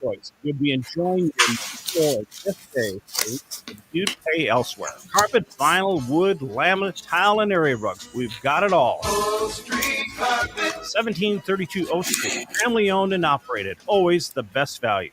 choice. You'll be enjoying your new floor this day if you'd pay elsewhere. Carpet, vinyl, wood, laminate, tile, and area rugs. We've got it all. 1732 O Street. Family owned and operated. Always the best value.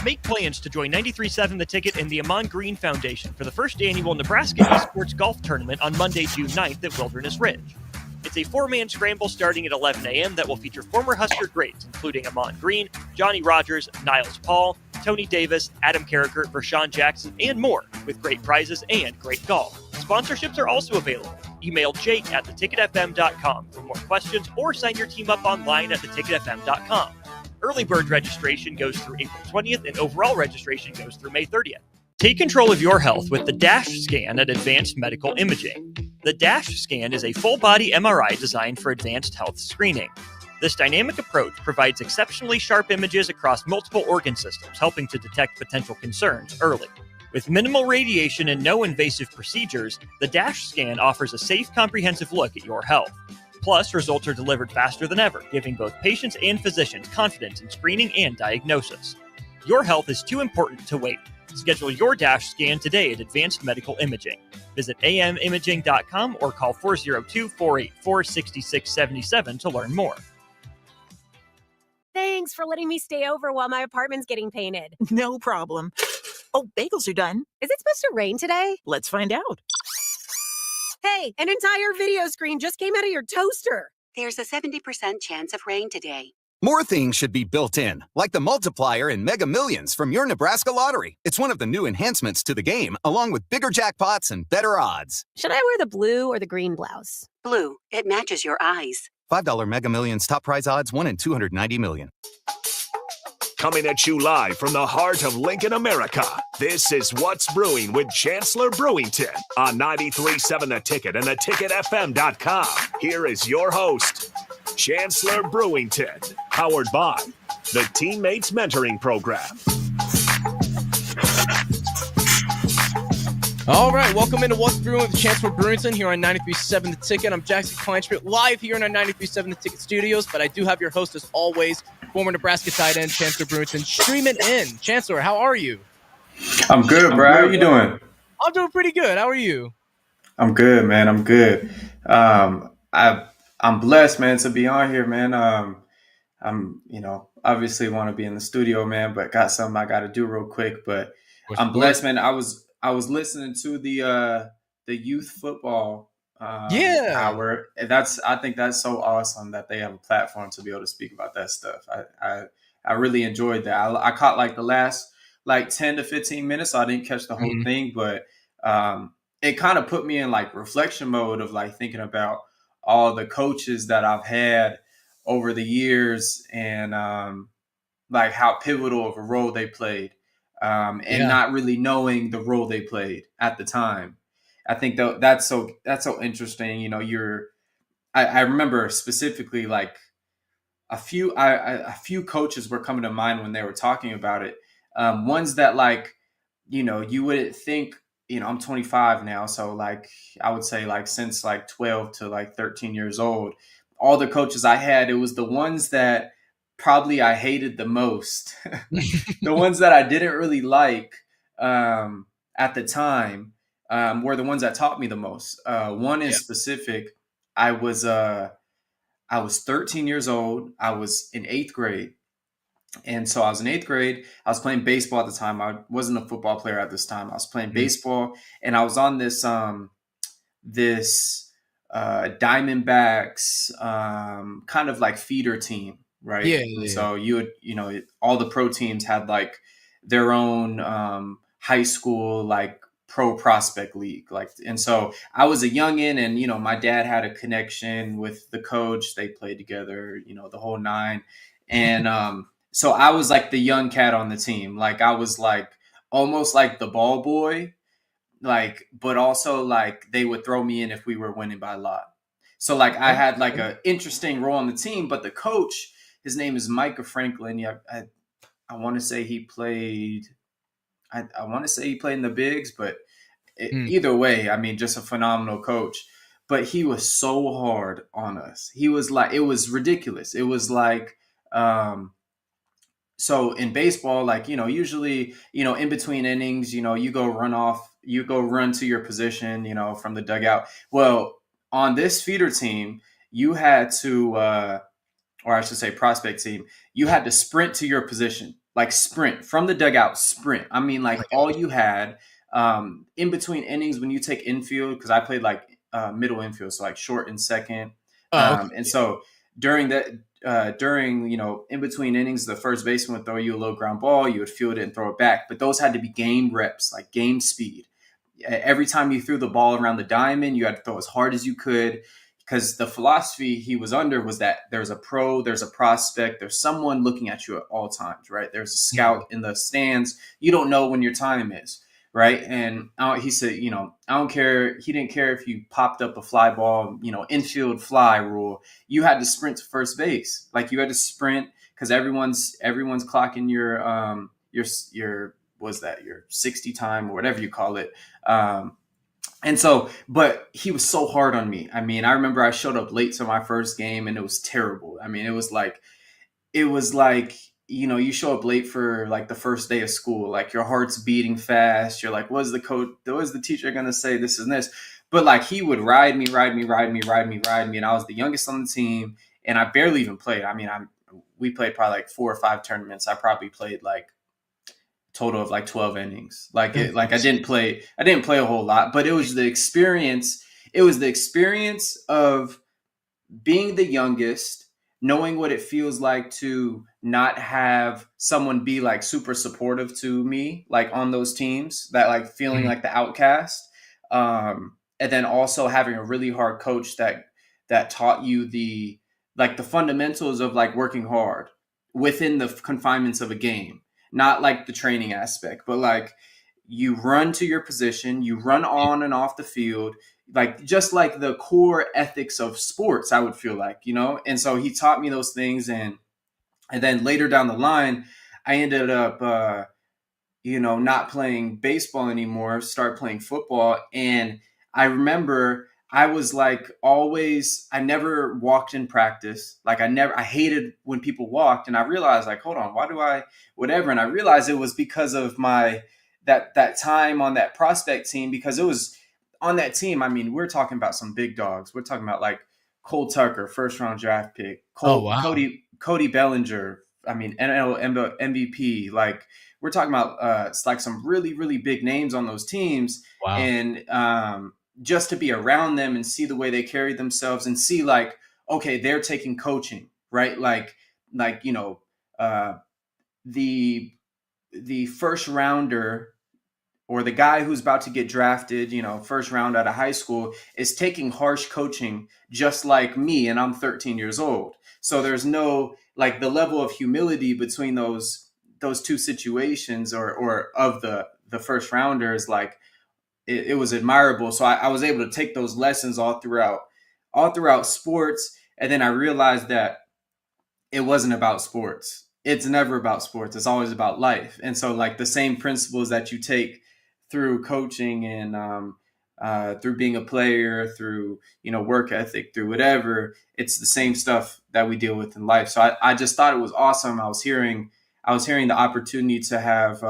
Make plans to join 93.7 The Ticket and the Amon Green Foundation for the first annual Nebraska Esports Golf Tournament on Monday, June 9th at Wilderness Ridge. It's a four-man scramble starting at 11 a.m. that will feature former Husker greats, including Amon Green, Johnny Rogers, Niles Paul, Tony Davis, Adam Carricker, Vershawn Jackson, and more, with great prizes and great golf. Sponsorships are also available. Email jake@theticketfm.com for more questions or sign your team up online at theticketfm.com. Early bird registration goes through April 20th, and overall registration goes through May 30th. Take control of your health with the DASH scan at Advanced Medical Imaging. The DASH scan is a full-body MRI designed for advanced health screening. This dynamic approach provides exceptionally sharp images across multiple organ systems, helping to detect potential concerns early. With minimal radiation and no invasive procedures, the DASH scan offers a safe, comprehensive look at your health. Plus, results are delivered faster than ever, giving both patients and physicians confidence in screening and diagnosis. Your health is too important to wait. Schedule your DASH scan today at Advanced Medical Imaging. Visit amimaging.com or call 402-484-6677 to learn more. Thanks for letting me stay over while my apartment's getting painted. No problem. Oh, bagels are done. Is it supposed to rain today? Let's find out. Hey, an entire video screen just came out of your toaster. There's a 70% chance of rain today. More things should be built in, like the multiplier in Mega Millions from your Nebraska Lottery. It's one of the new enhancements to the game, along with bigger jackpots and better odds. Should I wear the blue or the green blouse? Blue. It matches your eyes. $5 Mega Millions top prize odds, 1 in 290 million. Coming at you live from the heart of Lincoln, America. This is What's Brewing with Chancellor Brewington on 93.7 The Ticket and theticketfm.com. Here is your host, Chancellor Brewington, powered by the Teammates Mentoring Program. All right, welcome into What's Brewing with Chancellor Brewington here on 93.7 The Ticket. I'm Jackson Kleinschmidt, live here in our 93.7 The Ticket studios, but I do have your host, as always, former Nebraska tight end, Chancellor Brewington, streaming in. Chancellor, how are you? I'm good, bro. How are you doing? I'm doing pretty good. How are you? I'm good, man. I'm good. I'm blessed, man, to be on here, man. I'm, obviously want to be in the studio, man, but got something I got to do real quick. But I'm blessed, man. I was listening to the youth football hour. I think that's so awesome that they have a platform to be able to speak about that stuff. I really enjoyed that. I caught like the last 10 to 15 minutes. So I didn't catch the whole thing, but it kind of put me in like reflection mode of like thinking about all the coaches that I've had over the years and like how pivotal of a role they played and not really knowing the role they played at the time. I think that's so interesting. I remember specifically like a few coaches were coming to mind when they were talking about it. Ones that like, you wouldn't think, I'm 25 now. So like, I would say like since like 12 to like 13 years old, all the coaches I had, it was the ones that probably I hated the most. The ones that I didn't really like at the time were the ones that taught me the most. One in specific, I was 13 years old. I was in 8th grade. And so I was in 8th grade. I was playing baseball at the time. I wasn't a football player at this time. I was playing baseball, and I was on this Diamondbacks kind of like feeder team, right? Yeah. So you would, all the pro teams had like their own high school like pro prospect league, and so I was a youngin', and my dad had a connection with the coach. They played together, the whole nine, and so I was like the young cat on the team. Like I was like almost like the ball boy, like, but also like they would throw me in if we were winning by a lot. So like I had like an interesting role on the team, but the coach, his name is Micah Franklin. Yeah, I want to say he played. I want to say he played in the bigs, but either way, I mean, just a phenomenal coach. But he was so hard on us. He was like, it was ridiculous. It was like, so in baseball, like, usually, in between innings, you go run to your position, from the dugout. Well, on this feeder team, you had to, or I should say prospect team, you had to sprint to your position, like sprint from the dugout, sprint. I mean, like all you had, in between innings when you take infield, because I played like middle infield, so like short and second. Oh, okay. And so during that, in between innings, the first baseman would throw you a low ground ball, you would field it and throw it back. But those had to be game reps, like game speed. Every time you threw the ball around the diamond, you had to throw as hard as you could, because the philosophy he was under was that there's a pro, there's a prospect, there's someone looking at you at all times, right? There's a scout in the stands. You don't know when your time is, right? And he said, I don't care. He didn't care if you popped up a fly ball, infield fly rule. You had to sprint to first base. Like you had to sprint, because everyone's clocking your was that your 60 time or whatever you call it. And so, but he was so hard on me. I mean, I remember I showed up late to my first game and it was terrible. I mean, it was like, you show up late for like the first day of school, like your heart's beating fast. You're like, what's the teacher going to say? This and this. But like he would ride me. And I was the youngest on the team and I barely even played. I mean, we played probably like 4 or 5 tournaments. I probably played like total of like 12 innings. I didn't play a whole lot, but it was the experience. It was the experience of being the youngest, knowing what it feels like to not have someone be like super supportive to me, like on those teams, that like feeling like the outcast. And then also having a really hard coach that taught you the fundamentals of like working hard within the confinements of a game. Not like the training aspect, but like you run to your position, you run on and off the field, like just like the core ethics of sports, I would feel like, And so he taught me those things. And then later down the line, I ended up, not playing baseball anymore, start playing football. And I remember I was like I never walked in practice. Like I hated when people walked, and I realized like, hold on, why do I, whatever. And I realized it was because of that time on that prospect team, because it was on that team. I mean, we're talking about some big dogs. We're talking about like Cole Tucker, first round draft pick, Cody Bellinger. I mean, NL MVP. Like we're talking about it's like some really, really big names on those teams. Wow. And, just to be around them and see the way they carry themselves and see like, okay, they're taking coaching, right? The first rounder or the guy who's about to get drafted, first round out of high school is taking harsh coaching just like me. And I'm 13 years old. So there's no, like the level of humility between those two situations or of the first rounders, like, it was admirable. So I was able to take those lessons all throughout sports. And then I realized that it wasn't about sports. It's never about sports. It's always about life. And so like the same principles that you take through coaching and through being a player, through, work ethic, through whatever, it's the same stuff that we deal with in life. So I just thought it was awesome. I was hearing the opportunity to have,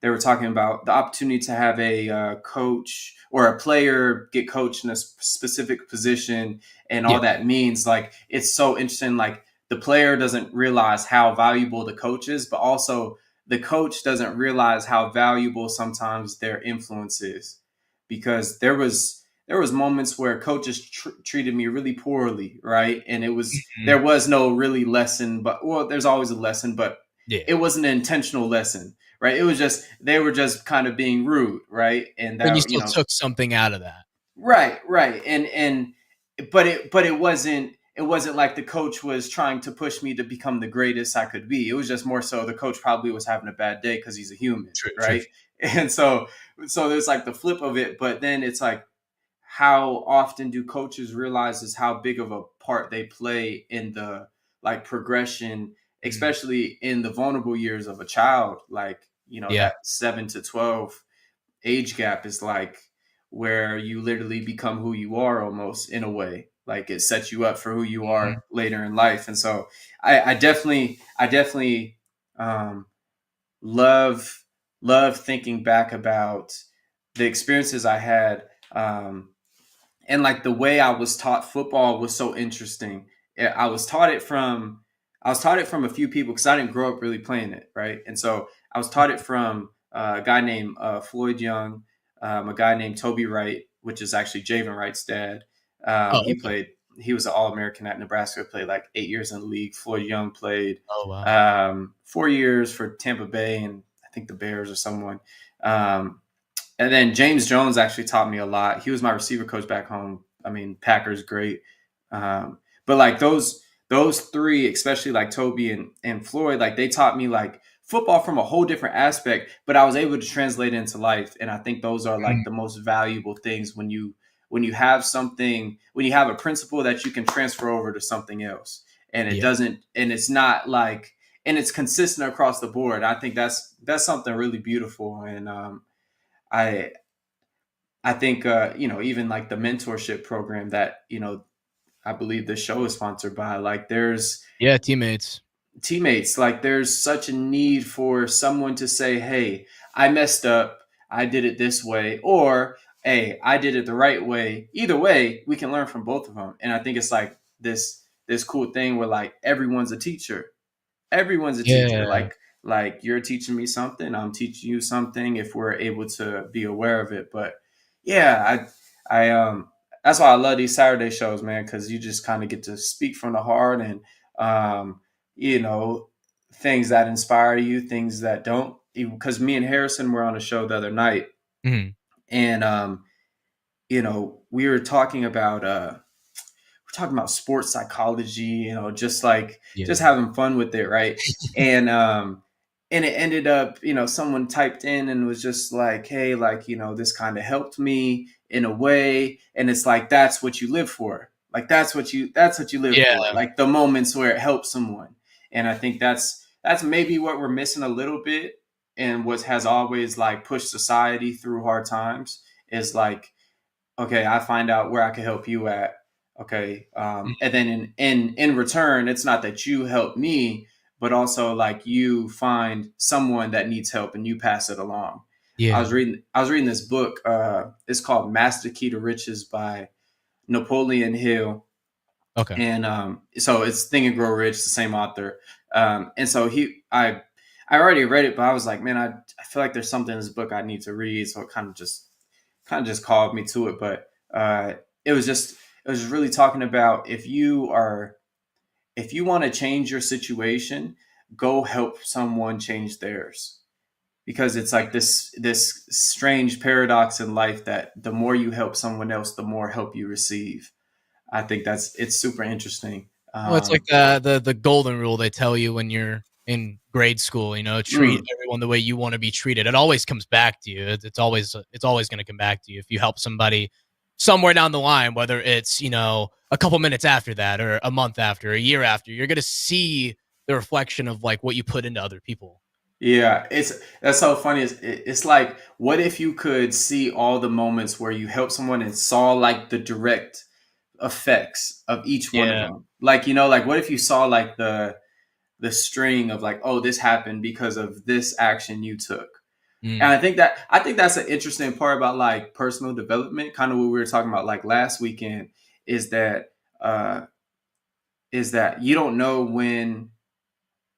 they were talking about the opportunity to have a coach or a player get coached in a specific position and all that means. Like, it's so interesting. Like the player doesn't realize how valuable the coach is, but also the coach doesn't realize how valuable sometimes their influence is, because there was moments where coaches treated me really poorly. Right. And there was no really lesson, but there's always a lesson, but it wasn't an intentional lesson. Right. It was just, they were just kind of being rude. Right. And that, you still took something out of that. Right. Right. But it wasn't like the coach was trying to push me to become the greatest I could be. It was just more so the coach probably was having a bad day because he's a human. Right. True. And so there's like the flip of it. But then it's like, how often do coaches realize is how big of a part they play in the like progression, especially in the vulnerable years of a child, like, that 7 to 12 age gap is like where you literally become who you are almost in a way. Like it sets you up for who you are later in life. And so I definitely um, love thinking back about the experiences I had. And like the way I was taught football was so interesting. I was taught it from a few people because I didn't grow up really playing it, right? And so I was taught it from a guy named Floyd Young, a guy named Toby Wright, which is actually Javen Wright's dad. Oh, He okay. played. He was an All-American at Nebraska. Played like 8 years in the league. Floyd Young played Oh, wow. 4 years for Tampa Bay and I think the Bears or someone. Um, and then James Jones actually taught me a lot. He was my receiver coach back home. I mean, Packers great. But like those three, especially like Toby and Floyd, like they taught me like football from a whole different aspect, but I was able to translate it into life. And I think those are like the most valuable things when you have something, when you have a principle that you can transfer over to something else. And it Yeah. doesn't, and it's not like, and it's consistent across the board. I think that's something really beautiful. And I I think even like the mentorship program that I believe the show is sponsored by, like there's Yeah, teammates. teammates, like there's such a need for someone to say, hey, I messed up, I did it this way, or hey, I did it the right way. Either way, we can learn from both of them. And I think it's like this cool thing where like everyone's a teacher. Everyone's a teacher. Yeah. Like you're teaching me something, I'm teaching you something if we're able to be aware of it. But yeah, I that's why I love these Saturday shows, man, because you just kind of get to speak from the heart and um, you know, things that inspire you, things that don't. Because me and Harrison were on a show the other night, Mhm. and we were talking about sports psychology, just Yeah. having fun with it, right? And and it ended up, someone typed in and was just like, hey, like, this kind of helped me in a way. And it's like that's what you live for. Like that's what you live for. Yeah. Like the moments where it helps someone. And I think that's maybe what we're missing a little bit, and what has always like pushed society through hard times is like, okay, I find out where I can help you at. Okay. And then in return, it's not that you help me, but also like you find someone that needs help and you pass it along. Yeah. I was reading this book. It's called Master Key to Riches by Napoleon Hill. Okay. And so it's Think and Grow Rich, the same author. And so I already read it, but I was like, man, I feel like there's something in this book I need to read. So it kind of just called me to it. But it was really talking about if you want to change your situation, go help someone change theirs, because it's like this strange paradox in life that the more you help someone else, the more help you receive. I think it's super interesting. Well, it's like the golden rule they tell you when you're in grade school. Treat everyone the way you want to be treated. It always comes back to you. It's always going to come back to you if you help somebody somewhere down the line. Whether it's a couple minutes after that, or a month after, a year after, you're going to see the reflection of like what you put into other people. Yeah, that's so funny. It's like, what if you could see all the moments where you helped someone and saw like the direct effects of each one of Yeah. them? Like what if you saw like the string of like, oh, this happened because of this action you took. And I think that's an interesting part about like personal development, kind of what we were talking about like last weekend, is that you don't know when.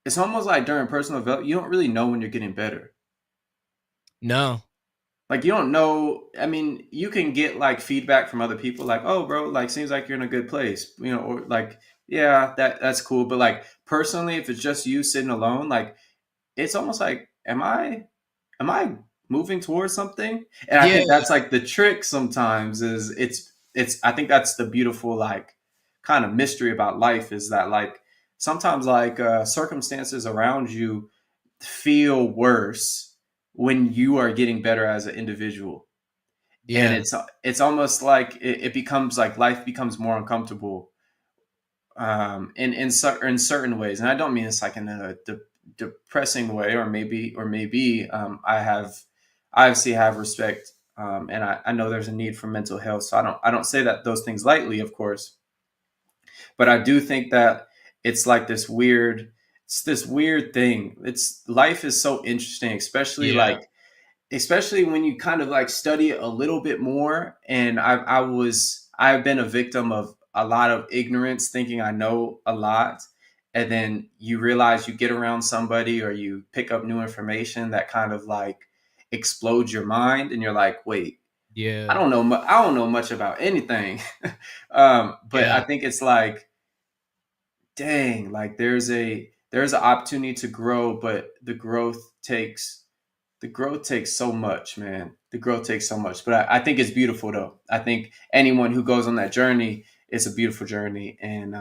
It's almost like during personal development, you don't really know when you're getting better. No. Like you don't know. I mean, you can get like feedback from other people, like, "Oh, bro, like seems like you're in a good place," or like, "Yeah, that's cool." But like personally, if it's just you sitting alone, like it's almost like, am I moving towards something? And I Yeah. think that's like the trick sometimes. Is it's I think that's the beautiful like kind of mystery about life, is that like sometimes like circumstances around you feel worse when you are getting better as an individual. And Yeah. it's almost like it becomes like life becomes more uncomfortable in certain ways. And I don't mean it's like in a depressing way, or maybe I obviously have respect, and I know there's a need for mental health, so I don't say that those things lightly, of course, but I do think that it's like this weird it's this weird thing. It's life is so interesting, especially Yeah. like especially when you kind of like study it a little bit more. And I've been a victim of a lot of ignorance, thinking I know a lot, and then you realize you get around somebody or you pick up new information that kind of like explodes your mind, and you're like, wait, I Yeah. don't know I don't know much about anything. But I Yeah. think it's like, dang, like there's an opportunity to grow, but the growth takes so much, man. The growth takes so much. But I think it's beautiful though. I think anyone who goes on that journey, it's a beautiful journey. And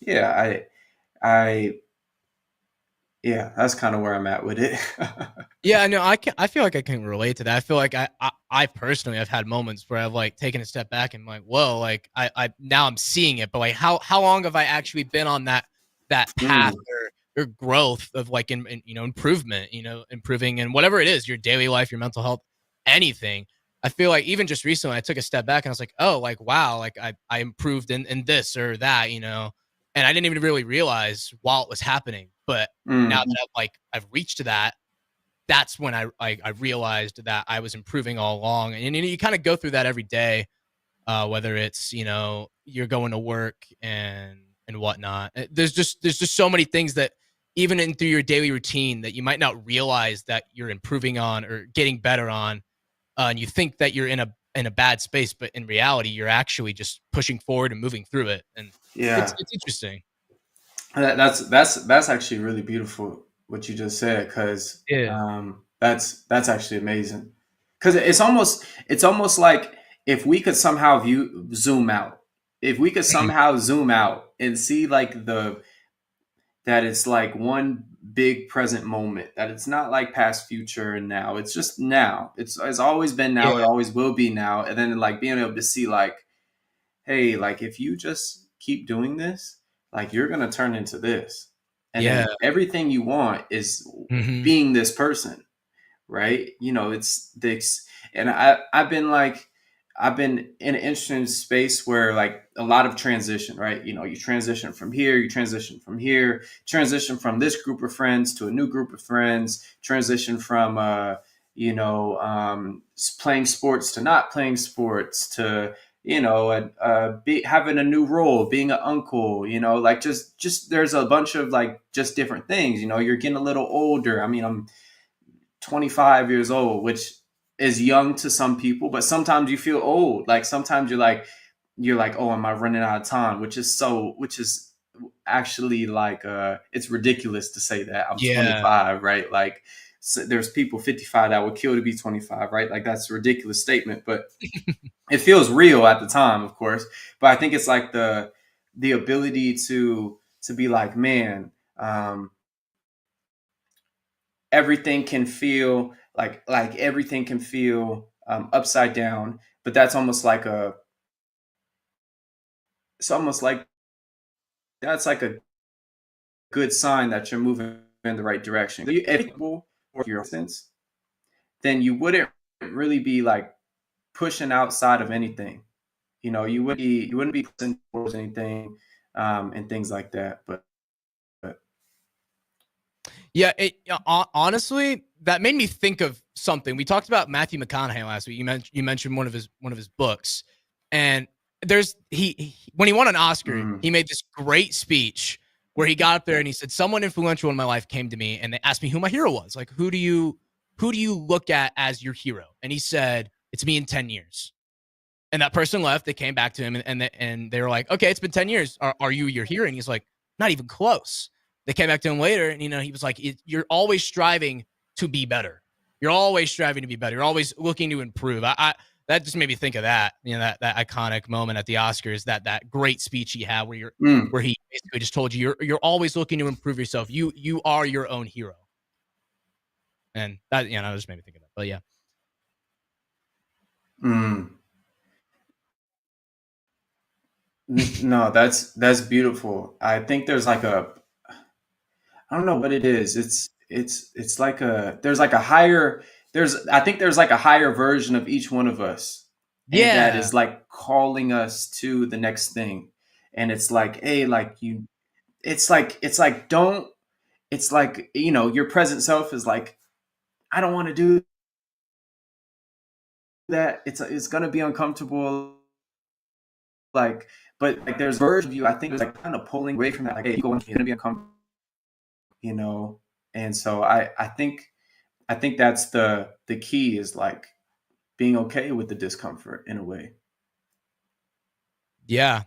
yeah, I yeah, that's kind of where I'm at with it. Yeah, no, I feel like I can relate to that. I feel like I personally have had moments where I've like taken a step back and like, whoa, like I now I'm seeing it, but like how long have I actually been on that path Mm, or growth of like improvement, improving in whatever it is, your daily life, your mental health, anything. I feel like even just recently I took a step back and I was like, oh, like wow, like I improved in this or that, and I didn't even really realize while it was happening. But now mm, that I've reached to that, that's when I realized that I was improving all along. And you kind of go through that every day, whether it's you're going to work and whatnot. There's just so many things that even in through your daily routine that you might not realize that you're improving on or getting better on, and you think that you're in a bad space, but in reality you're actually just pushing forward and moving through it. And it's yeah. it's interesting. That's actually really beautiful what you just said, because Yeah. that's actually amazing. Because it's almost like if we could somehow view zoom out, if we could somehow zoom out and see like the that it's like one big present moment, that it's not like past, future, and now. It's just now. It's always been Yeah. now. It always will be now. And then like being able to see like, hey, like if you just keep doing this, like you're gonna turn into this, and Yeah. then everything you want is Hmm. being this person, right? It's this, and I've been in an interesting space where like a lot of transition, right? You transition from here, you transition from here, transition from this group of friends to a new group of friends, transition from playing sports to not playing sports to having a new role, being an uncle, like just there's a bunch of like just different things. You're getting a little older. I mean, I'm 25 years old, which is young to some people, but sometimes you feel old. Like sometimes you're like, oh, am I running out of time? Which is actually like it's ridiculous to say that I'm Yeah. 25, right? Like there's people 55 that would kill to be 25, right? Like that's a ridiculous statement, but it feels real at the time, of course. But I think it's like the ability to be like, man, everything can feel like everything can feel upside down, but that's almost like it's almost like that's like a good sign that you're moving in the right direction. If you or your sense, then you wouldn't really be like pushing outside of anything. You wouldn't be pushing towards anything, and things like that. But Yeah, honestly, that made me think of something. We talked about Matthew McConaughey last week. You mentioned one of his books, and when he won an Oscar, mm, he made this great speech where he got up there and he said, "Someone influential in my life came to me and they asked me who my hero was. Like, who do you look at as your hero?" And he said, "It's me in 10 years." And that person left. They came back to him and they were like, "Okay, it's been 10 years. Are you your hero?" And he's like, "Not even close." They came back to him later and he was like, "You're always striving to be better. You're always striving to be better. You're always looking to improve." I that just made me think of that, that iconic moment at the Oscars, that great speech he had mm, where he basically just told you you're always looking to improve yourself. You are your own hero. And that, just made me think of that. But yeah. mm. No, that's beautiful. I think there's like I don't know what it is. It's like there's like a higher I think there's like a higher version of each one of us, and that Yeah. is like calling us to the next thing. And it's like, hey, like it's like don't it's like, your present self is like, I don't want to do that. It's going to be uncomfortable. Like, but like there's a version of you, I think, it's like kind of pulling away from that. Like, hey, you're going to be uncomfortable, And so I think that's the key, is like being okay with the discomfort in a way. Yeah.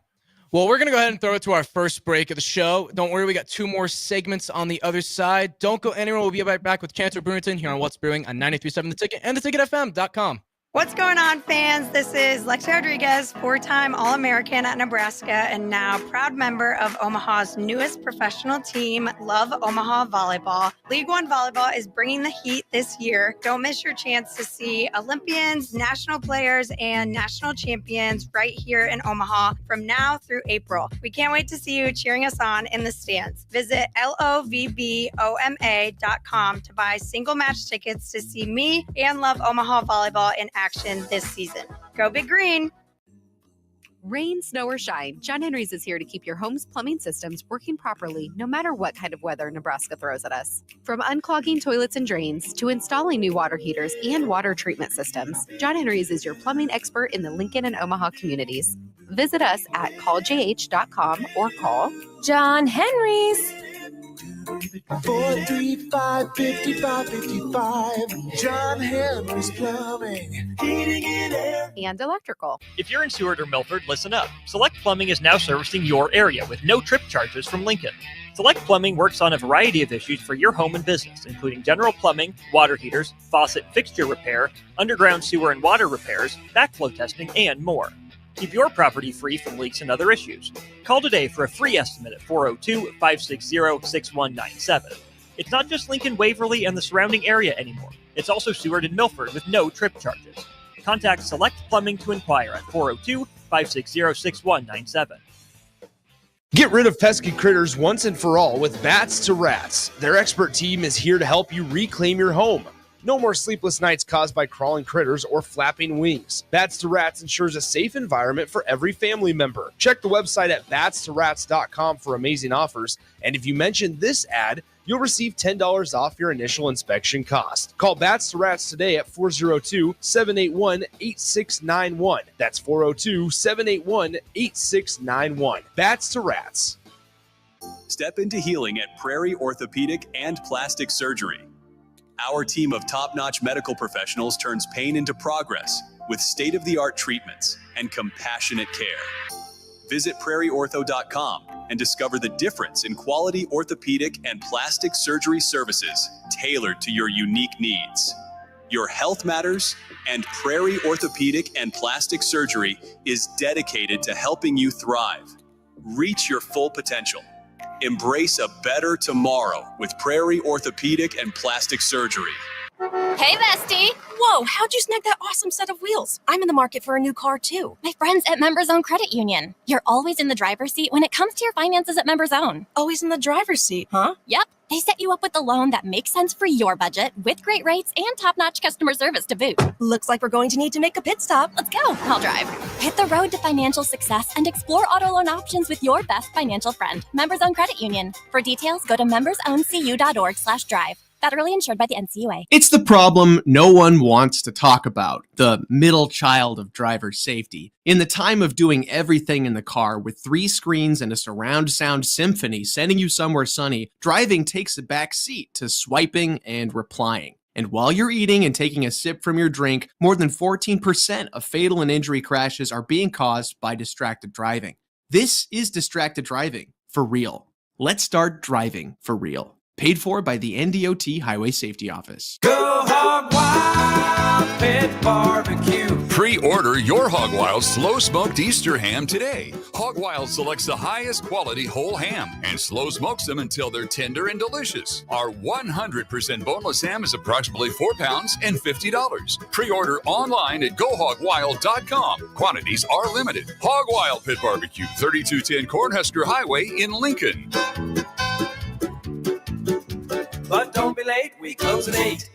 Well, we're going to go ahead and throw it to our first break of the show. Don't worry, we got 2 more segments on the other side. Don't go anywhere. We'll be right back with Chancellor Brewington here on What's Brewing on 93.7 The Ticket and theticketfm.com. What's going on, fans? This is Lexi Rodriguez, 4-time All-American at Nebraska and now proud member of Omaha's newest professional team, Love Omaha Volleyball. League One Volleyball is bringing the heat this year. Don't miss your chance to see Olympians, national players, and national champions right here in Omaha from now through April. We can't wait to see you cheering us on in the stands. Visit lovboma.com to buy single match tickets to see me and Love Omaha Volleyball in action this season. Go Big Green! Rain, snow, or shine, John Henry's is here to keep your home's plumbing systems working properly no matter what kind of weather Nebraska throws at us. From unclogging toilets and drains to installing new water heaters and water treatment systems, John Henry's is your plumbing expert in the Lincoln and Omaha communities. Visit us at calljh.com or call John Henry's. 435-5555. John Henry's Plumbing, Heating and Air, and Electrical. If you're in Seward or Milford, listen up. Select Plumbing is now servicing your area with no trip charges from Lincoln. Select Plumbing works on a variety of issues for your home and business, including general plumbing, water heaters, faucet fixture repair, underground sewer and water repairs, backflow testing, and more. Keep your property free from leaks and other issues. Call today for a free estimate at 402-560-6197. It's not just Lincoln, Waverly, and the surrounding area anymore. It's also Seward and Milford with no trip charges. Contact Select Plumbing to inquire at 402-560-6197. Get rid of pesky critters once and for all with Bats to Rats. Their expert team is here to help you reclaim your home. No more sleepless nights caused by crawling critters or flapping wings. Bats to Rats ensures a safe environment for every family member. Check the website at batstorats.com for amazing offers. And if you mention this ad, you'll receive $10 off your initial inspection cost. Call Bats to Rats today at 402-781-8691. That's 402-781-8691. Bats to Rats. Step into healing at Prairie Orthopedic and Plastic Surgery. Our team of top-notch medical professionals turns pain into progress with state-of-the-art treatments and compassionate care. Visit prairieortho.com and discover the difference in quality orthopedic and plastic surgery services tailored to your unique needs. Your health matters, and Prairie Orthopedic and Plastic Surgery is dedicated to helping you thrive. Reach your full potential. Embrace a better tomorrow with Prairie Orthopedic and Plastic Surgery. Hey, bestie. Whoa, how'd you snag that awesome set of wheels? I'm in the market for a new car, too. My friends at Members Own Credit Union. You're always in the driver's seat when it comes to your finances at Members Own. Always in the driver's seat, huh? Yep. They set you up with a loan that makes sense for your budget with great rates and top-notch customer service to boot. Looks like we're going to need to make a pit stop. Let's go. I'll drive. Hit the road to financial success and explore auto loan options with your best financial friend, Members Own Credit Union. For details, go to membersowncu.org/drive. Federally insured by the NCUA. It's the problem no one wants to talk about, the middle child of driver safety. In the time of doing everything in the car with 3 screens and a surround sound symphony sending you somewhere sunny, driving takes a back seat to swiping and replying. And while you're eating and taking a sip from your drink, more than 14% of fatal and injury crashes are being caused by distracted driving. This is distracted driving for real. Let's start driving for real. Paid for by the NDOT Highway Safety Office. Go Hog Wild Pit Barbecue. Pre-order your Hog Wild slow smoked Easter ham today. Hog Wild selects the highest quality whole ham and slow smokes them until they're tender and delicious. Our 100% boneless ham is approximately 4 pounds and $50. Pre-order online at GoHogWild.com. Quantities are limited. Hog Wild Pit Barbecue, 3210 Cornhusker Highway in Lincoln. But don't be late, we close at 8.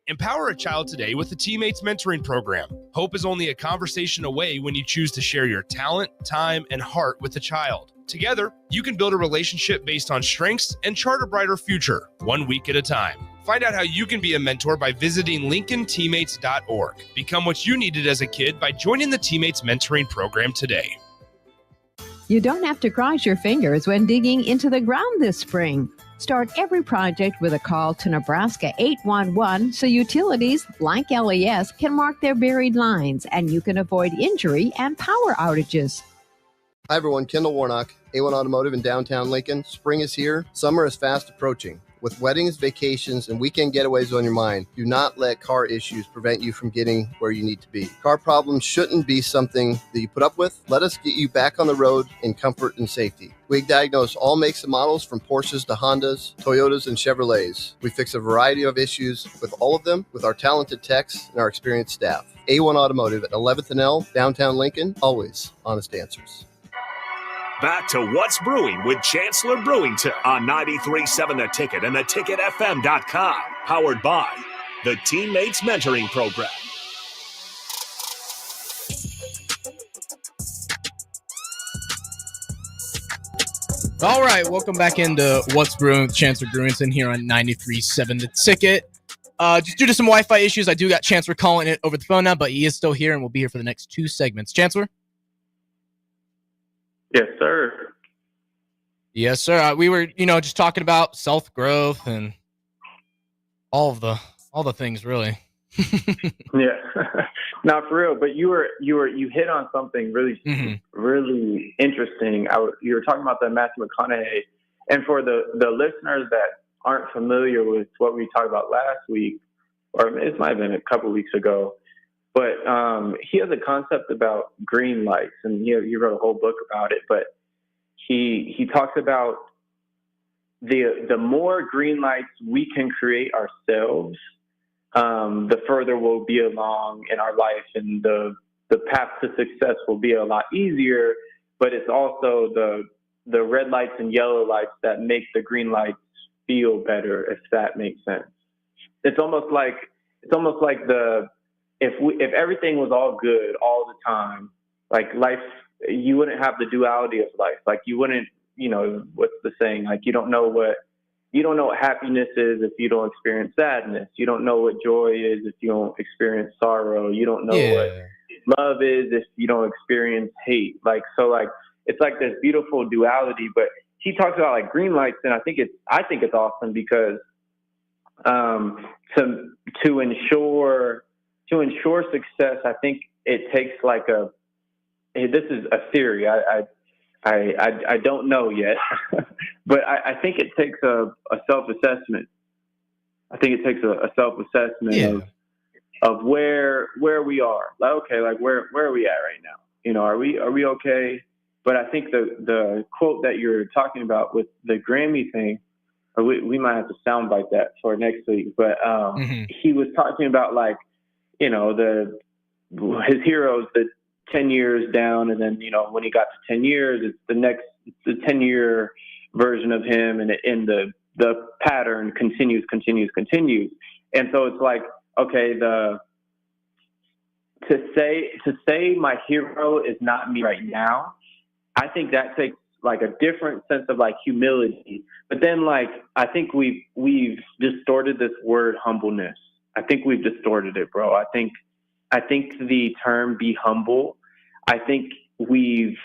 Empower a child today with the Teammates Mentoring Program. Hope is only a conversation away when you choose to share your talent, time, and heart with the child. Together, you can build a relationship based on strengths and chart a brighter future, 1 week at a time. Find out how you can be a mentor by visiting LincolnTeammates.org. Become what you needed as a kid by joining the Teammates Mentoring Program today. You don't have to cross your fingers when digging into the ground this spring. Start every project with a call to Nebraska 811 so utilities like LES can mark their buried lines and you can avoid injury and power outages. Hi everyone, Kendall Warnock, A1 Automotive in downtown Lincoln. Spring is here, summer is fast approaching. With weddings, vacations, and weekend getaways on your mind, do not let car issues prevent you from getting where you need to be. Car problems shouldn't be something that you put up with. Let us get you back on the road in comfort and safety. We diagnose all makes and models from Porsches to Hondas, Toyotas, and Chevrolets. We fix a variety of issues with all of them with our talented techs and our experienced staff. A1 Automotive at 11th and L, downtown Lincoln, always honest answers. Back to What's Brewing with Chancellor Brewington on 93.7 The Ticket and theticketfm.com. Powered by the Teammates Mentoring Program. All right, welcome back into What's Brewing with Chancellor Brewington here on 93.7 The Ticket. Just due to some Wi-Fi issues, I do got Chancellor calling it over the phone now, but he is still here and will be here for the next 2 segments. Chancellor? Yes, sir. Yes, sir. We were, just talking about self-growth and all the things, really. Yeah, not for real. But you hit on something really, really interesting. You were talking about the Matthew McConaughey, and for the listeners that aren't familiar with what we talked about last week, or it might have been a couple weeks ago. But he has a concept about green lights, and he wrote a whole book about it. But he talks about the more green lights we can create ourselves, the further we'll be along in our life, and the path to success will be a lot easier. But it's also the red lights and yellow lights that make the green lights feel better, if that makes sense. It's almost like if everything was all good all the time, like life, you wouldn't have the duality of life. Like you wouldn't, what's the saying? Like you don't know what happiness is if you don't experience sadness. You don't know what joy is if you don't experience sorrow. You don't know what love is if you don't experience hate. It's like this beautiful duality. But he talks about like green lights, and I think it's awesome because to ensure success, I think it takes this is a theory. I don't know yet, but I think it takes a self-assessment. I think it takes a self-assessment of where we are. Where are we at right now? Are we okay? But I think the quote that you're talking about with the Grammy thing, or we might have to soundbite that for next week. But he was talking about his heroes, the 10 years down, and then when he got to 10 years, it's the 10-year version of him, and the pattern continues. And so it's like, okay, to say my hero is not me right now, I think that takes like a different sense of like humility. But then I think we've distorted this word humbleness. I think we've distorted it, bro. I think the term "be humble," I think we've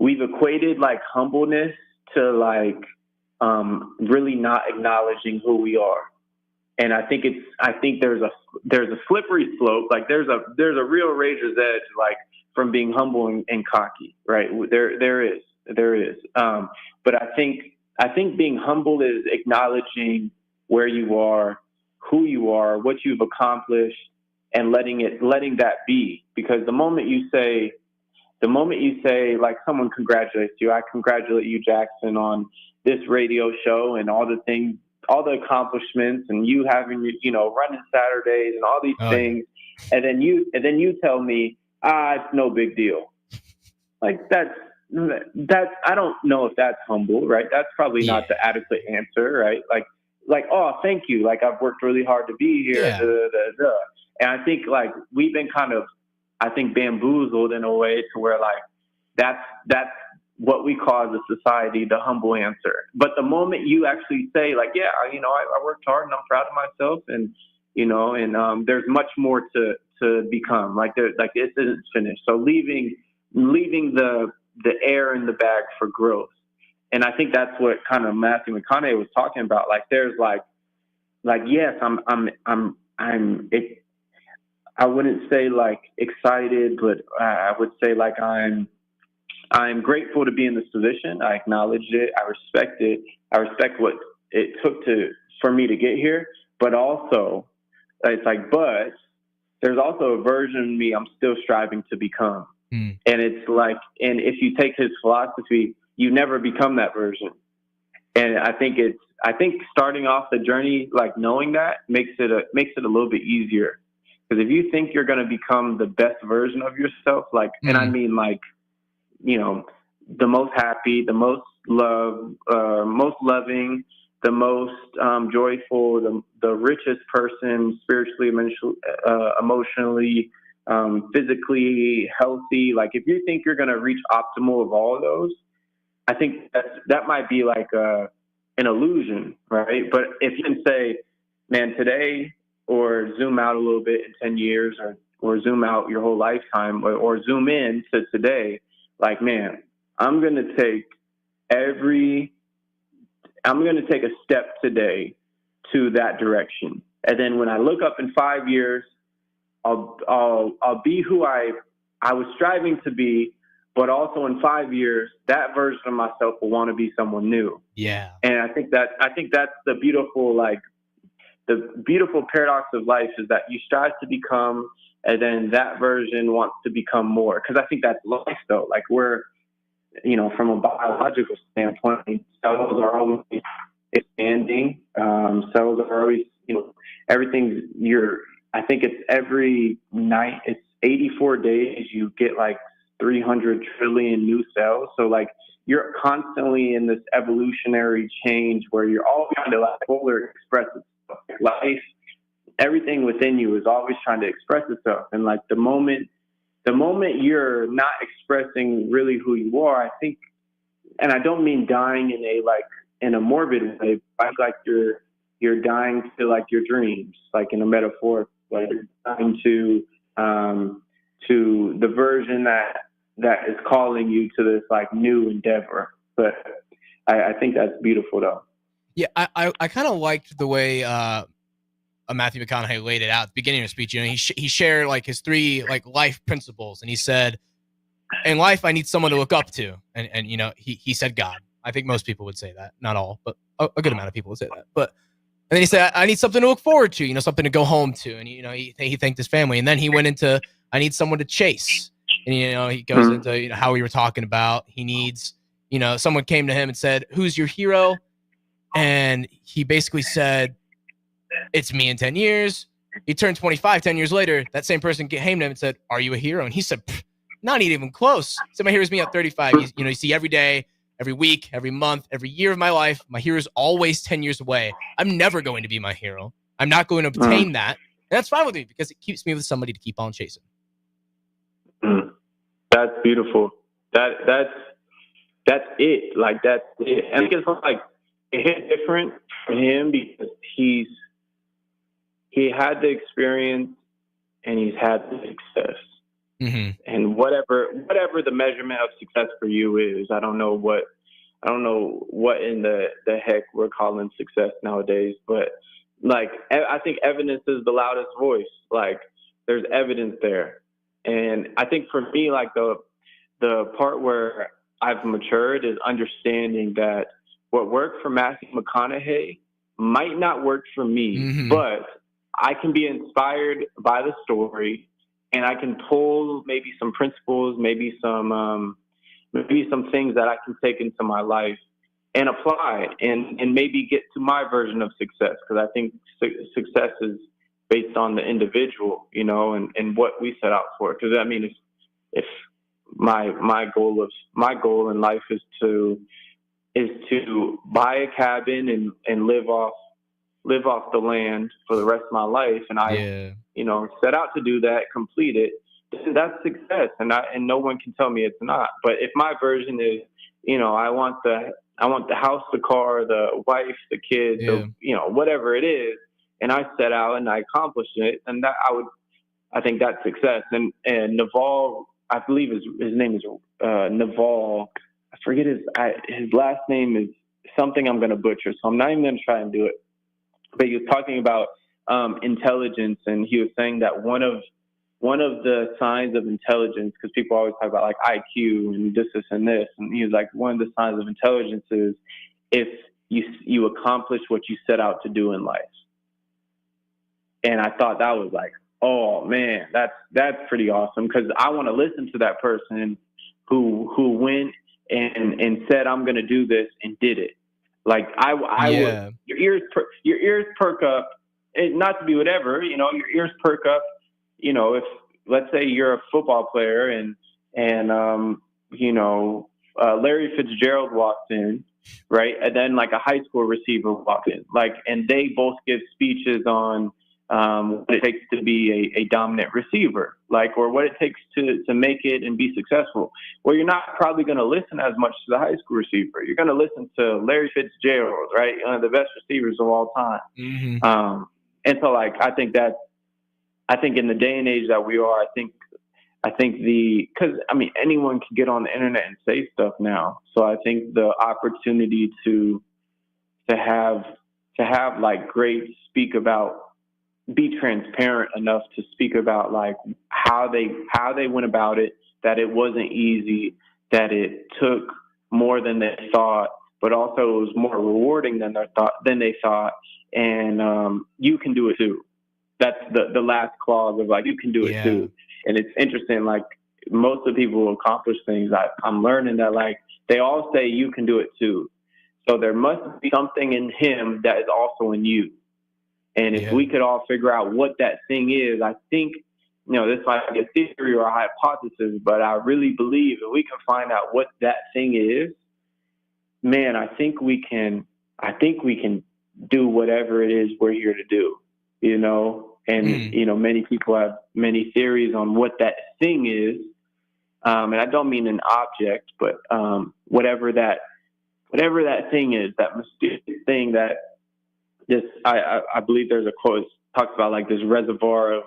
equated like humbleness to really not acknowledging who we are. And I think there's a slippery slope. Like there's a real razor's edge, like from being humble and cocky, right? There is. But I think being humble is acknowledging where you are, who you are, what you've accomplished, and letting that be. Because the moment you say like someone congratulates you, I congratulate you, Jackson, on this radio show and all the things, all the accomplishments, and you having running Saturdays and all these things, and then you tell me, it's no big deal. Like that's I don't know if that's humble, right? That's probably not the adequate answer, right? Like, oh, thank you. Like I've worked really hard to be here. Yeah. And I think like we've been kind of, bamboozled in a way to where like that's what we call as a society the humble answer. But the moment you actually say, like, yeah, you know, I worked hard and I'm proud of myself, and you know, and there's much more to become. Like it isn't finished. So leaving the air in the bag for growth. And I think that's what kind of Matthew McConaughey was talking about. Like there's like yes, I wouldn't say like excited, but I would say like I'm grateful to be in this position. I acknowledge it. I respect it. I respect what it took for me to get here. But also, it's like, but there's also a version of me I'm still striving to become. And it's like, and if you take his philosophy, you never become that version. And I think starting off the journey, like knowing that makes it a little bit easier. Because if you think you're going to become the best version of yourself, like, and I mean like, you know, the most happy, the most most loving, the most joyful, the richest person spiritually, emotionally, physically healthy. Like if you think you're going to reach optimal of all of those, I think that might be like an illusion, right? But if you can say, man, today, or zoom out a little bit in 10 years, or zoom out your whole lifetime, or zoom in to today, like, man, I'm going to take a step today to that direction. And then when I look up in 5 years, I'll be who I was striving to be, but also in 5 years, that version of myself will want to be someone new. Yeah. And I think that's the beautiful, like the beautiful paradox of life is that you strive to become, and then that version wants to become more. Cause I think that's life though. Like we're, you know, from a biological standpoint, cells are always expanding. Cells are always, you know, I think it's every night, it's 84 days, you get like 300 trillion new cells. So like you're constantly in this evolutionary change where you're always trying to like fully express itself. Life, everything within you is always trying to express itself. And like the moment you're not expressing really who you are, I think, and I don't mean dying in a morbid way, but like you're dying to like your dreams, like in a metaphor, like you're dying to the version that is calling you to this like new endeavor. But I think that's beautiful though. Yeah, I kind of liked the way Matthew McConaughey laid it out at the beginning of his speech. You know, he shared like his 3 like life principles, and he said, in life I need someone to look up to, and you know, he said God. I think most people would say that, not all, but a good amount of people would say that. But and then he said, I need something to look forward to, you know, something to go home to, and you know, he thanked his family, and then he went into, I need someone to chase, and you know, he goes into, you know, how we were talking about he needs, you know, someone came to him and said, who's your hero? And he basically said, it's me in 10 years. He turned 25 10 years later. That same person came to him and said, are you a hero? And he said, not even close. He said, my hero is me at 35. You know, you see every day, every week, every month, every year of my life, my hero is always 10 years away. I'm never going to be my hero. I'm not going to obtain that. And that's fine with me because it keeps me with somebody to keep on chasing. That's beautiful. That's it. Like that's it. And I think it's like it hit different for him because he had the experience and he's had the success. Mm-hmm. And whatever the measurement of success for you is, I don't know what in the heck we're calling success nowadays, but like I think evidence is the loudest voice. Like there's evidence there. And I think for me, like the part where I've matured is understanding that what worked for Matthew McConaughey might not work for me, but I can be inspired by the story and I can pull maybe some principles, maybe some things that I can take into my life and apply and maybe get to my version of success. Because I think success is based on the individual, you know, and what we set out for. Because I mean, if my goal in life is to buy a cabin and live off the land for the rest of my life, and I you know, set out to do that, complete it, then that's success, and no one can tell me it's not. But if my version I want the house, the car, the wife, the kids, whatever it is. And I set out and I accomplished it. And I think that's success. And Naval, I believe his name is Naval. I forget his last name is something I'm going to butcher. So I'm not even going to try and do it. But he was talking about intelligence, and he was saying that one of the signs of intelligence, because people always talk about like IQ and this and this, and he was like, one of the signs of intelligence is if you accomplish what you set out to do in life. And I thought that was like, oh man, that's pretty awesome, because I want to listen to that person who went and said, I'm going to do this, and did it. Like I would, your ears perk up, and not to be whatever, your ears perk up, if let's say you're a football player and Larry Fitzgerald walks in, right? And then like a high school receiver walks in, and they both give speeches on what it takes to be a dominant receiver, or what it takes to make it and be successful. Well, you're not probably going to listen as much to the high school receiver. You're going to listen to Larry Fitzgerald, right? One of the best receivers of all time. Mm-hmm. And so I think in the day and age that we are, because anyone can get on the internet and say stuff now. So I think the opportunity to have great speak about, be transparent enough to speak about how they went about it, that it wasn't easy, that it took more than they thought, but also it was more rewarding than they thought, and you can do it too. That's the last clause of you can do it too. And it's interesting, most of the people who accomplish things, I'm learning that they all say you can do it too. So there must be something in him that is also in you. And if we could all figure out what that thing is, I think, this might be a theory or a hypothesis, but I really believe if we can find out what that thing is, man, I think we can do whatever it is we're here to do, and, many people have many theories on what that thing is. And I don't mean an object, but whatever that thing is, that mysterious thing that I believe there's a quote that talks about this reservoir of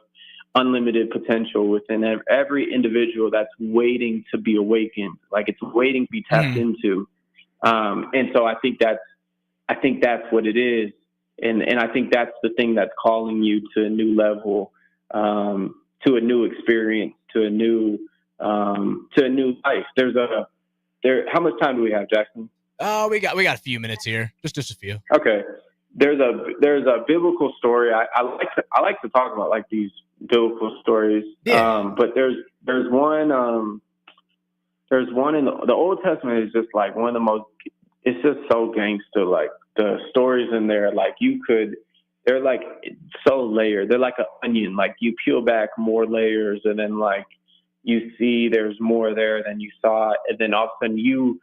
unlimited potential within every individual that's waiting to be awakened, it's waiting to be tapped into. And so I think that's what it is. And I think that's the thing that's calling you to a new level, to a new experience, to a new life. How much time do we have, Jackson? Oh, we got a few minutes here. Just a few. Okay. There's a biblical story. I like to talk about these biblical stories. Yeah. But there's one in the Old Testament is just one of the most. It's just so gangster. The stories in there, they're so layered. They're like an onion. You peel back more layers, and then you see there's more there than you saw, and then all of a sudden you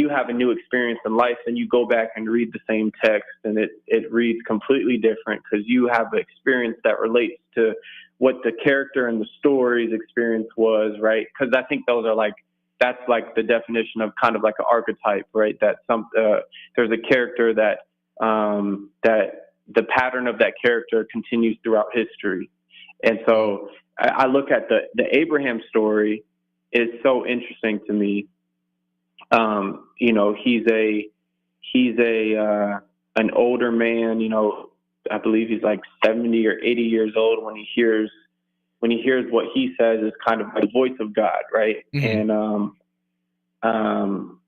have a new experience in life, and you go back and read the same text, and it reads completely different because you have an experience that relates to what the character and the story's experience was, right? Because I think those are that's the definition of kind of an archetype, right? That there's a character that the pattern of that character continues throughout history. And so I look at the Abraham story is so interesting to me. He's an older man, I believe he's 70 or 80 years old when he hears what he says is kind of the voice of God, right? Mm-hmm. And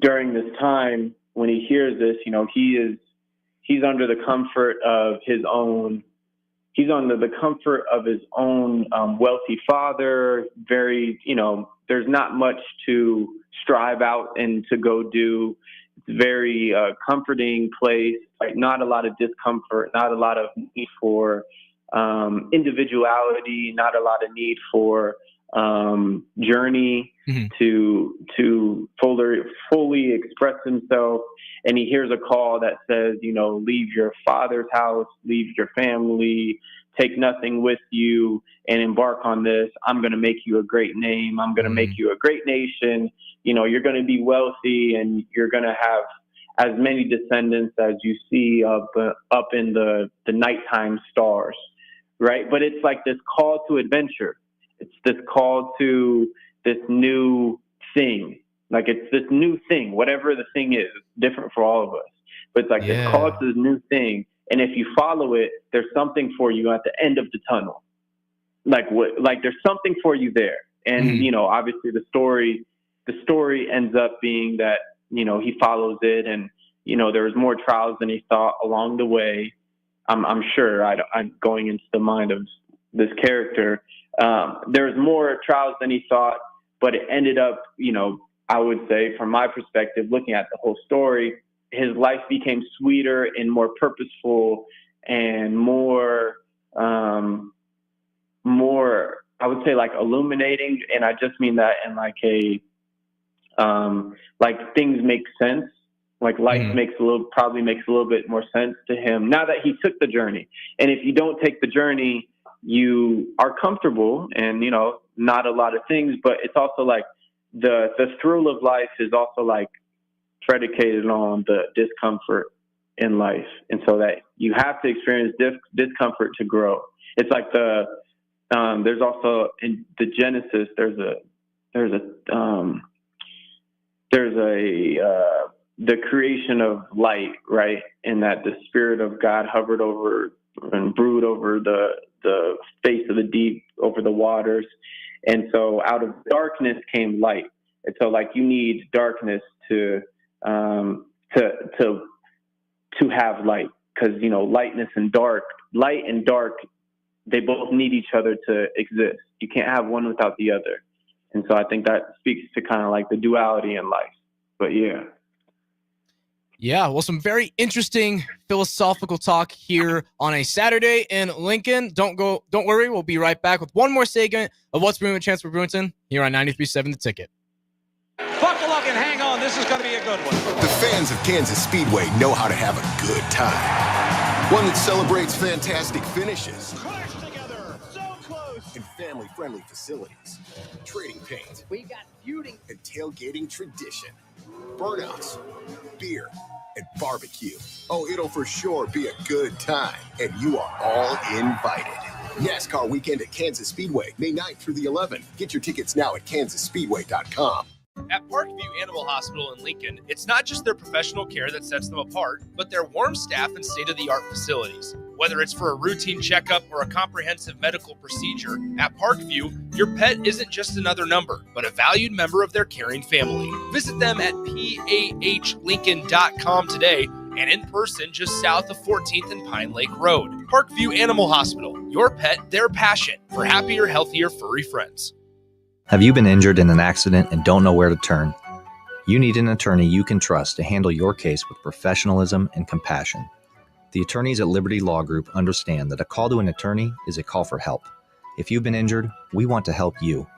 during this time when he hears this, he's under the comfort of his own. He's under the comfort of his own wealthy father. Very, there's not much to strive out and to go do. It's a very comforting place. Not a lot of discomfort. Not a lot of need for individuality. Not a lot of need for journey to fully express himself. And he hears a call that says, leave your father's house, leave your family, take nothing with you, and embark on this. I'm going to make you a great name. I'm going to make you a great nation. You're going to be wealthy, and you're going to have as many descendants as you see up in the nighttime stars, right? But it's like this call to adventure. It's this call to this new thing. Like, it's this new thing, whatever the thing is. It's different for all of us. But it's like this call to this new thing. And if you follow it, there's something for you at the end of the tunnel. Like there's something for you there. And, obviously the story ends up being that, he follows it, and, there was more trials than he thought along the way. I'm sure I'm going into the mind of this character. There's more trials than he thought, but it ended up, I would say, from my perspective, looking at the whole story, his life became sweeter and more purposeful and more, I would say, like, illuminating. And I just mean that in like like things make sense. Like life probably makes a little bit more sense to him now that he took the journey. And if you don't take the journey, you are comfortable and, not a lot of things, but it's also like the thrill of life is also like predicated on the discomfort in life. And so that you have to experience discomfort to grow. It's like there's also in the Genesis, there's the creation of light, right? And that the Spirit of God hovered over and brooded over the face of the deep, over the waters. And so out of darkness came light. And so, like, you need darkness to have light, because, light and dark, they both need each other to exist. You can't have one without the other. And so I think that speaks to kind of like the duality in life. But yeah, well, some very interesting philosophical talk here on a Saturday in Lincoln. Don't worry, we'll be right back with one more segment of What's Brewing with Chancellor Brewington here on 93.7 The Ticket. Buckle up and hang on, this is going to be a good one. The fans of Kansas Speedway know how to have a good time. One that celebrates fantastic finishes. Crash together, so close. And family-friendly facilities. Trading paint. We got feuding. And tailgating tradition. Burnouts, beer, and barbecue. Oh, it'll for sure be a good time, and you are all invited. NASCAR weekend at Kansas Speedway, May 9th through the 11th. Get your tickets now at kansasspeedway.com. At Parkview Animal Hospital in Lincoln, it's not just their professional care that sets them apart, but their warm staff and state-of-the-art facilities. Whether it's for a routine checkup or a comprehensive medical procedure, at Parkview, your pet isn't just another number, but a valued member of their caring family. Visit them at pahlincoln.com today and in person just south of 14th and Pine Lake Road. Parkview Animal Hospital, your pet, their passion for happier, healthier, furry friends. Have you been injured in an accident and don't know where to turn? You need an attorney you can trust to handle your case with professionalism and compassion. The attorneys at Liberty Law Group understand that a call to an attorney is a call for help. If you've been injured, we want to help you.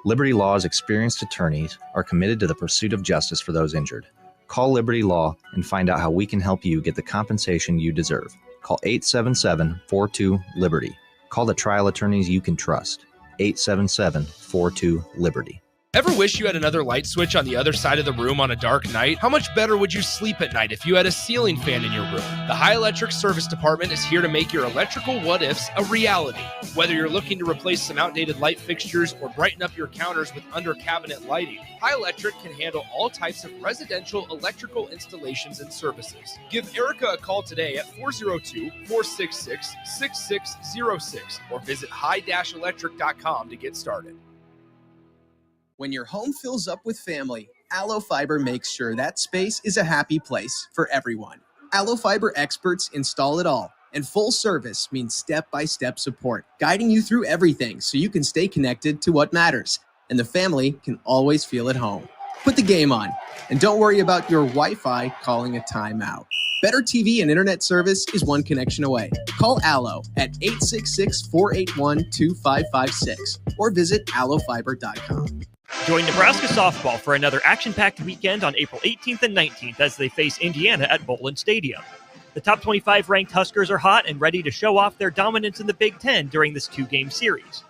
Liberty Law's experienced attorneys are committed to the pursuit of justice for those injured. Call Liberty Law and find out how we can help you get the compensation you deserve. Call 877-42-LIBERTY. Call the trial attorneys you can trust. 877-42-LIBERTY. Ever wish you had another light switch on the other side of the room on a dark night? How much better would you sleep at night if you had a ceiling fan in your room? The High Electric Service Department is here to make your electrical what-ifs a reality. Whether you're looking to replace some outdated light fixtures or brighten up your counters with under-cabinet lighting, High Electric can handle all types of residential electrical installations and services. Give Erica a call today at 402-466-6606 or visit high-electric.com to get started. When your home fills up with family, Allo Fiber makes sure that space is a happy place for everyone. Allo Fiber experts install it all, and full service means step-by-step support, guiding you through everything so you can stay connected to what matters, and the family can always feel at home. Put the game on, and don't worry about your Wi-Fi calling a timeout. Better TV and internet service is one connection away. Call Allo at 866-481-2556 or visit allofiber.com. Join Nebraska softball for another action-packed weekend on April 18th and 19th as they face Indiana at Bowlin Stadium. The top 25 ranked Huskers are hot and ready to show off their dominance in the Big Ten during this two-game series.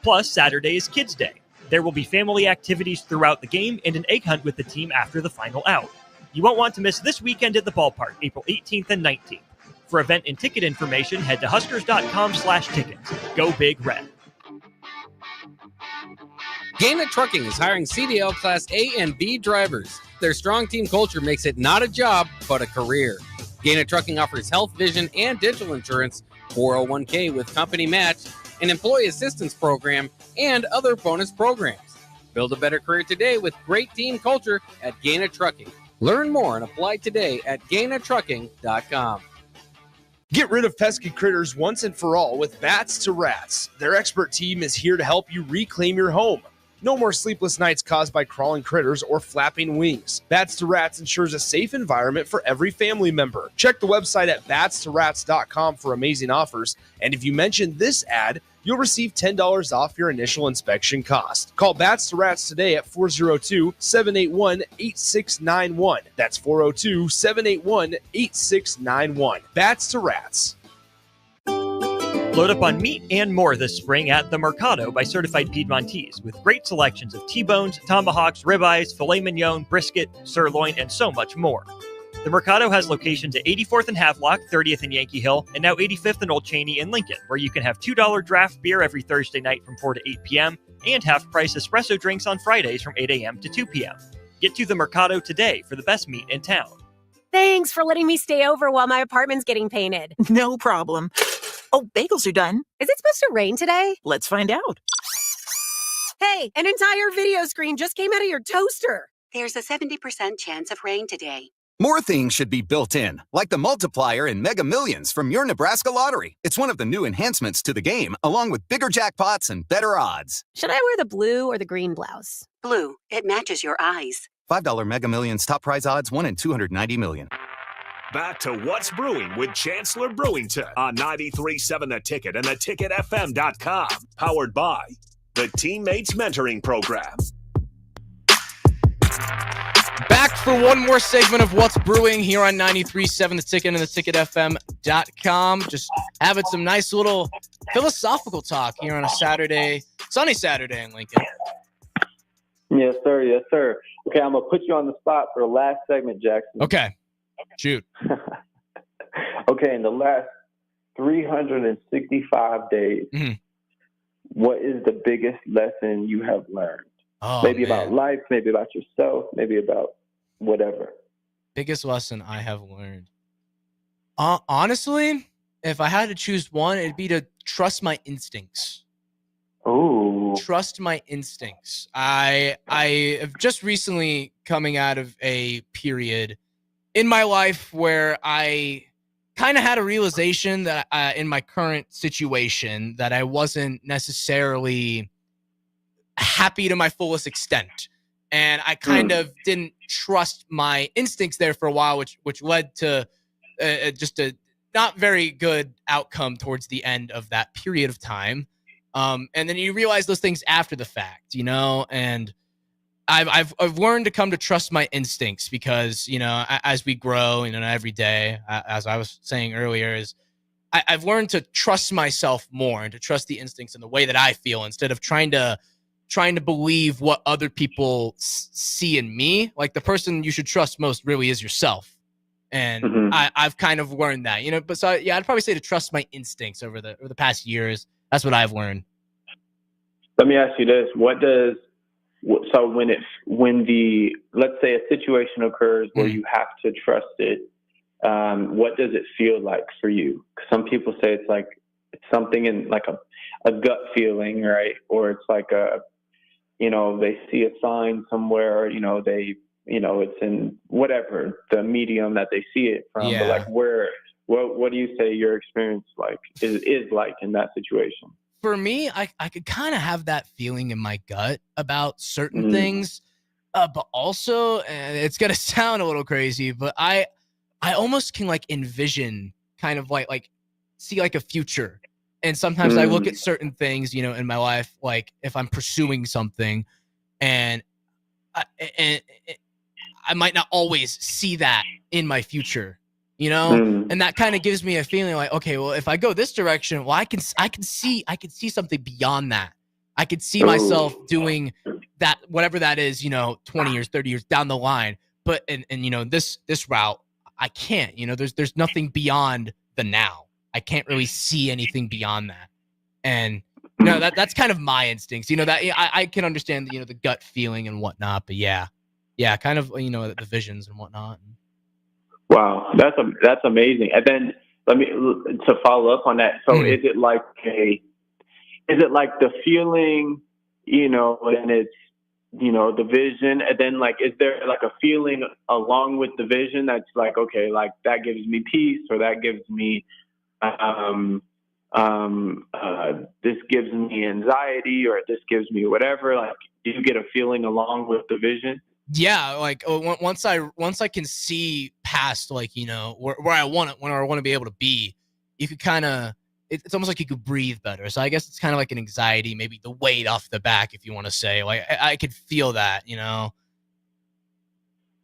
Plus, Saturday is Kids Day. There will be family activities throughout the game and an egg hunt with the team after the final out. You won't want to miss this weekend at the ballpark, April 18th and 19th. For event and ticket information, head to huskers.com/tickets. Go Big Red. Gaina Trucking is hiring CDL Class A and B drivers. Their strong team culture makes it not a job, but a career. Gaina Trucking offers health, vision, and dental insurance, 401k with company match, an employee assistance program, and other bonus programs. Build a better career today with great team culture at Gaina Trucking. Learn more and apply today at GainaTrucking.com. Get rid of pesky critters once and for all with Bats to Rats. Their expert team is here to help you reclaim your home. No more sleepless nights caused by crawling critters or flapping wings. Bats to Rats ensures a safe environment for every family member. Check the website at batstorats.com for amazing offers. And if you mention this ad, you'll receive $10 off your initial inspection cost. Call Bats to Rats today at 402-781-8691. That's 402-781-8691. Bats to Rats. Load up on meat and more this spring at The Mercado by Certified Piedmontese with great selections of T-bones, tomahawks, ribeyes, filet mignon, brisket, sirloin, and so much more. The Mercado has locations at 84th and Havelock, 30th and Yankee Hill, and now 85th and Old Cheney in Lincoln, where you can have $2 draft beer every Thursday night from 4 to 8 p.m. and half-price espresso drinks on Fridays from 8 a.m. to 2 p.m. Get to The Mercado today for the best meat in town. Thanks for letting me stay over while my apartment's getting painted. No problem. Oh, bagels are done. Is it supposed to rain today? Let's find out. Hey, an entire video screen just came out of your toaster. There's a 70% chance of rain today. More things should be built in, like the multiplier in Mega Millions from your Nebraska lottery. It's one of the new enhancements to the game, along with bigger jackpots and better odds. Should I wear the blue or the green blouse? Blue. It matches your eyes. $5 Mega Millions top prize odds, 1 in 290 million. Back to What's Brewing with Chancellor Brewington on 93.7 The Ticket and theticketfm.com. Powered by the Teammates Mentoring Program. Back for one more segment of What's Brewing here on 93.7 The Ticket and theticketfm.com. Just having some nice little philosophical talk here on a sunny Saturday in Lincoln. Yes, sir. Yes, sir. Okay, I'm going to put you on the spot for the last segment, Jackson. Okay. Shoot. Okay, in the last 365 days, what is the biggest lesson you have learned? Maybe about life, maybe about yourself, maybe about whatever. Biggest lesson I have learned. Honestly, if I had to choose one, it'd be to trust my instincts. Ooh. Trust my instincts. I have just recently coming out of a period in my life where I kind of had a realization that in my current situation that I wasn't necessarily happy to my fullest extent. And I kind of didn't trust my instincts there for a while, which led to just a not very good outcome towards the end of that period of time. And then you realize those things after the fact, and I've learned to come to trust my instincts because, as we grow, every day, as I was saying earlier, I've learned to trust myself more and to trust the instincts in the way that I feel instead of trying to believe what other people see in me. Like the person you should trust most really is yourself. And I've kind of learned that, but so, yeah, I'd probably say to trust my instincts over the past years. That's what I've learned. Let me ask you this. So when let's say a situation occurs where you have to trust it, what does it feel like for you? 'Cause some people say it's something in like a gut feeling, right? Or it's like they see a sign somewhere, it's in whatever the medium that they see it from. Yeah. But what do you say your experience is like in that situation? For me, I could kind of have that feeling in my gut about certain things, but also, and it's going to sound a little crazy, but I I almost can like envision kind of like see like a future. And sometimes I look at certain things, you know, in my life, like if I'm pursuing something and I might not always see that in my future, you know? And that kind of gives me a feeling like, okay, well, if I go this direction, well, I can see something beyond that. I could see myself doing that, whatever that is, you know, 20 years, 30 years down the line. But, and you know, this route, I can't, you know, there's nothing beyond the now. I can't really see anything beyond that. And, you know, that's kind of my instincts, you know, that I can understand, you know, the gut feeling and whatnot, but yeah, kind of, you know, the visions and whatnot. Wow, that's amazing. And then to follow up on that. So is it like the feeling, you know, and it's, you know, the vision, and then like, is there like a feeling along with the vision that's like, okay, like that gives me peace, or that gives me, this gives me anxiety, or this gives me whatever? Like, do you get a feeling along with the vision? Yeah, like once I can see past, like, you know, where I want to be able to be, you could kind of, it's almost like you could breathe better. So I guess it's kind of like an anxiety, maybe the weight off the back, if you want to say. Like I could feel that, you know.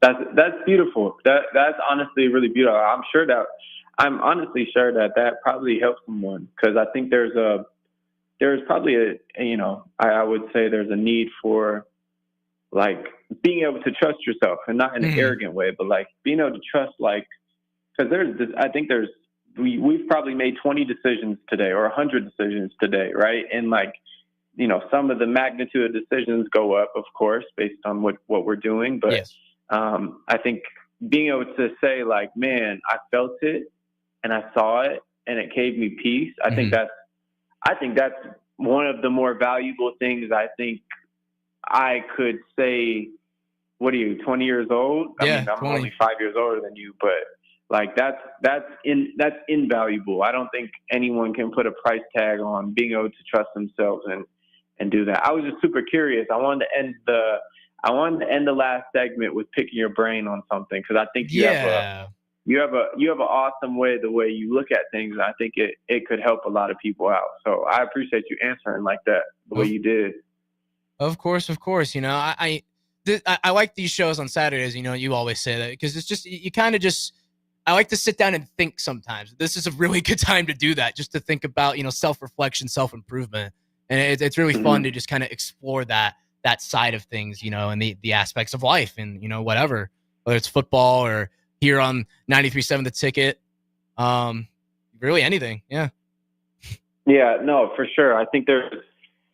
That's beautiful. That's honestly really beautiful. I'm honestly sure that probably helps someone, because I think there's probably a, you know, I would say there's a need for like being able to trust yourself, and not in an arrogant way, but like being able to trust, like, because we've probably made 20 decisions today, or 100 decisions today, right? And like, you know, some of the magnitude of decisions go up, of course, based on what we're doing. But yes. I think being able to say like, man, I felt it and I saw it and it gave me peace. I think that's one of the more valuable things I think I could say. What are you, 20 years old? I mean, I'm 20. Only 5 years older than you, but like that's invaluable. I don't think anyone can put a price tag on being able to trust themselves and do that. I was just super curious. I wanted to end the last segment with picking your brain on something, because I think you have an awesome way, the way you look at things, and I think it could help a lot of people out. So I appreciate you answering like that, the way you did. Of course. You know, I like these shows on Saturdays. You know, you always say that, because it's just, you kind of just, I like to sit down and think sometimes. This is a really good time to do that, just to think about, you know, self-reflection, self-improvement. And it's really fun to just kind of explore that side of things, you know, and the aspects of life, and, you know, whether it's football or here on 93.7 The Ticket, really anything. Yeah. Yeah, no, for sure. I think there's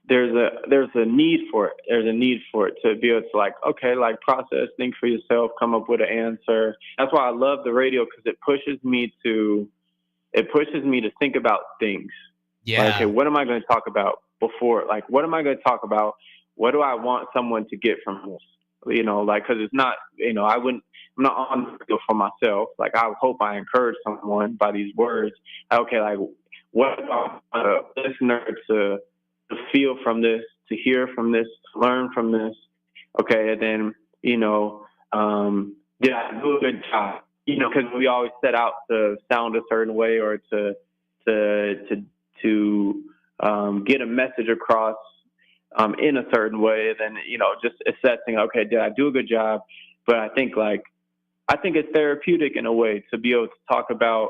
a need for it. There's a need for it to be able to, like, okay, like, process, think for yourself, come up with an answer. That's why I love the radio, because it pushes me to think about things. Yeah. Like, okay, what am I going to talk about before? Like, what am I going to talk about? What do I want someone to get from this? You know, like, because it's not, you know, I'm not on the radio for myself. Like, I hope I encourage someone by these words. Okay, like, what do I want a listener to feel from this, to hear from this, to learn from this? Okay, and then, you know, did I do a good job? You know, because we always set out to sound a certain way, or to get a message across in a certain way. And then, you know, just assessing, okay, did I do a good job? But I think it's therapeutic in a way to be able to talk about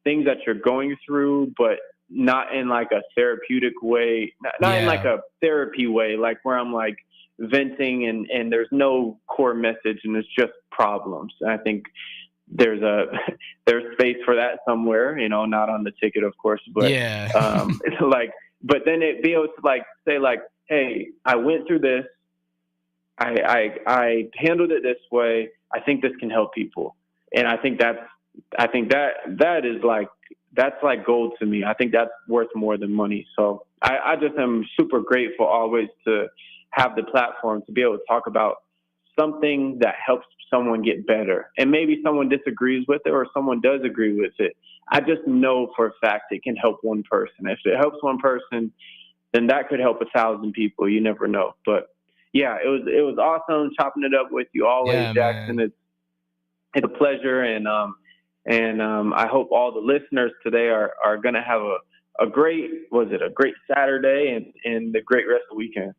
things that you're going through, but not in like a therapeutic way, not in like a therapy way, like where I'm like venting and there's no core message and it's just problems. And I think there's space for that somewhere, you know, not on the ticket, of course, but it's like, but then it be able to like say like, hey, I went through this, I handled it this way, I think this can help people. And I think that is like, that's like gold to me. I think that's worth more than money. So I just am super grateful always to have the platform to be able to talk about something that helps someone get better. And maybe someone disagrees with it or someone does agree with it. I just know for a fact it can help one person. If it helps one person, then that could help 1,000 people. You never know. But yeah, it was awesome chopping it up with you always, Jackson. Man. It's a pleasure. And And I hope all the listeners today are going to have a great Saturday and a great rest of the weekend.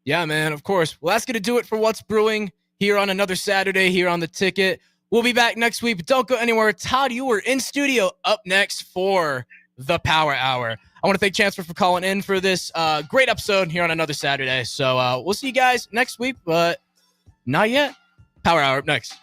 Yeah, man, of course. Well, that's going to do it for What's Brewing here on another Saturday here on The Ticket. We'll be back next week, but don't go anywhere. Todd, you were in studio up next for the Power Hour. I want to thank Chancellor for calling in for this great episode here on another Saturday. So we'll see you guys next week, but not yet. Power Hour up next.